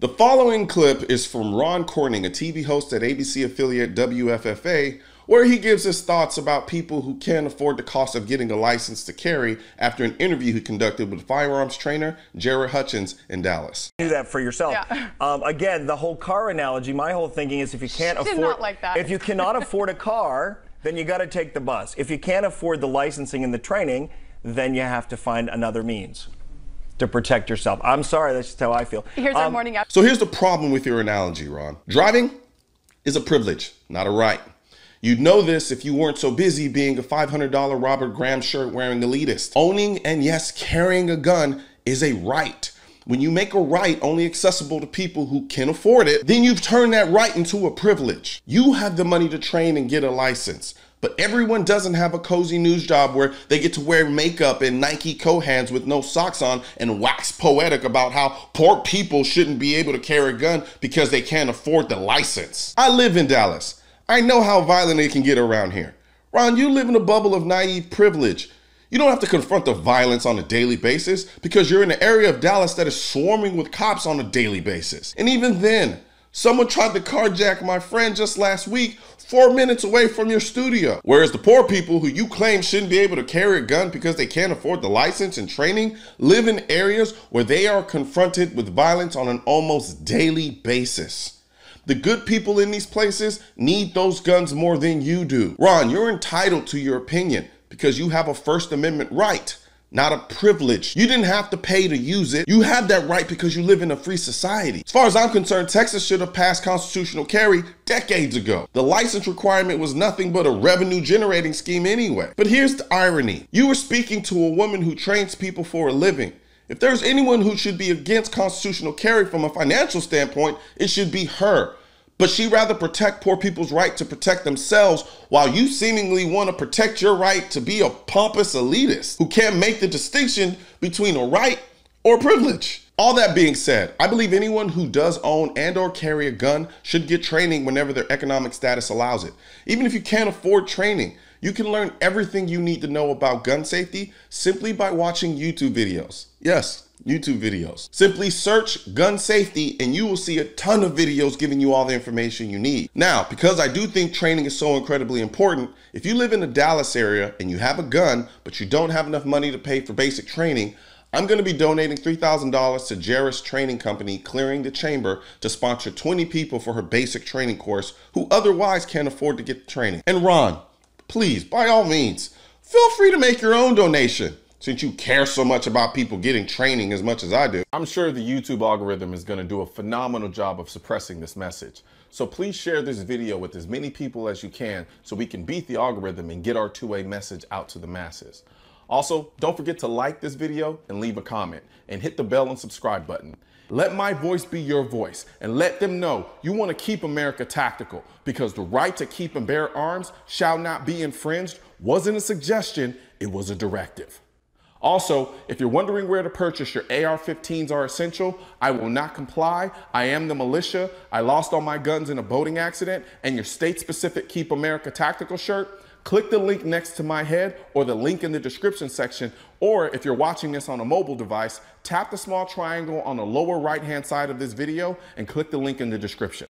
The following clip is from Ron Corning, a TV host at ABC affiliate WFFA, where he gives his thoughts about people who can't afford the cost of getting a license to carry after an interview he conducted with firearms trainer Jared Hutchins in Dallas. Do that for yourself. Yeah. Again, the whole car analogy, my whole thinking is if you can't Did afford, not like that. if you cannot afford a car, then you got to take the bus. If you can't afford the licensing and the training, then you have to find another means to protect yourself. I'm sorry, that's just how I feel. Here's our morning app. So here's the problem with your analogy, Ron. Driving is a privilege, not a right. You'd know this if you weren't so busy being a $500 Robert Graham shirt wearing elitist. Owning and yes, carrying a gun is a right. When you make a right only accessible to people who can afford it, then you've turned that right into a privilege. You have the money to train and get a license. But everyone doesn't have a cozy news job where they get to wear makeup and Nike co-hands with no socks on and wax poetic about how poor people shouldn't be able to carry a gun because they can't afford the license. I live in Dallas. I know how violent it can get around here. Ron, you live in a bubble of naive privilege. You don't have to confront the violence on a daily basis because you're in an area of Dallas that is swarming with cops on a daily basis. And even then, someone tried to carjack my friend just last week 4 minutes away from your studio. Whereas the poor people who you claim shouldn't be able to carry a gun because they can't afford the license and training live in areas where they are confronted with violence on an almost daily basis. The good people in these places need those guns more than you do. Ron, you're entitled to your opinion because you have a First Amendment right, not a privilege. You didn't have to pay to use it. You have that right because you live in a free society. As far as I'm concerned, Texas should have passed constitutional carry decades ago. The license requirement was nothing but a revenue generating scheme anyway. But here's the irony. You were speaking to a woman who trains people for a living. If there's anyone who should be against constitutional carry from a financial standpoint, it should be her. But she'd rather protect poor people's right to protect themselves while you seemingly want to protect your right to be a pompous elitist who can't make the distinction between a right or privilege. All that being said, I believe anyone who does own and or carry a gun should get training whenever their economic status allows it. Even if you can't afford training, you can learn everything you need to know about gun safety simply by watching YouTube videos. Yes, YouTube videos. Simply search gun safety and you will see a ton of videos giving you all the information you need. Now, because I do think training is so incredibly important, if you live in the Dallas area and you have a gun, but you don't have enough money to pay for basic training, I'm going to be donating $3,000 to Jared's training company, Clearing the Chamber, to sponsor 20 people for her basic training course who otherwise can't afford to get the training. And Ron, please, by all means, feel free to make your own donation since you care so much about people getting training as much as I do. I'm sure the YouTube algorithm is going to do a phenomenal job of suppressing this message. So please share this video with as many people as you can so we can beat the algorithm and get our two-way message out to the masses. Also, don't forget to like this video and leave a comment and hit the bell and subscribe button. Let my voice be your voice and let them know you want to keep America tactical because the right to keep and bear arms shall not be infringed wasn't a suggestion, it was a directive. Also, if you're wondering where to purchase your AR-15s are essential, I will not comply. I am the militia. I lost all my guns in a boating accident and your state-specific Keep America Tactical shirt. Click the link next to my head or the link in the description section. Or if you're watching this on a mobile device, tap the small triangle on the lower right-hand side of this video and click the link in the description.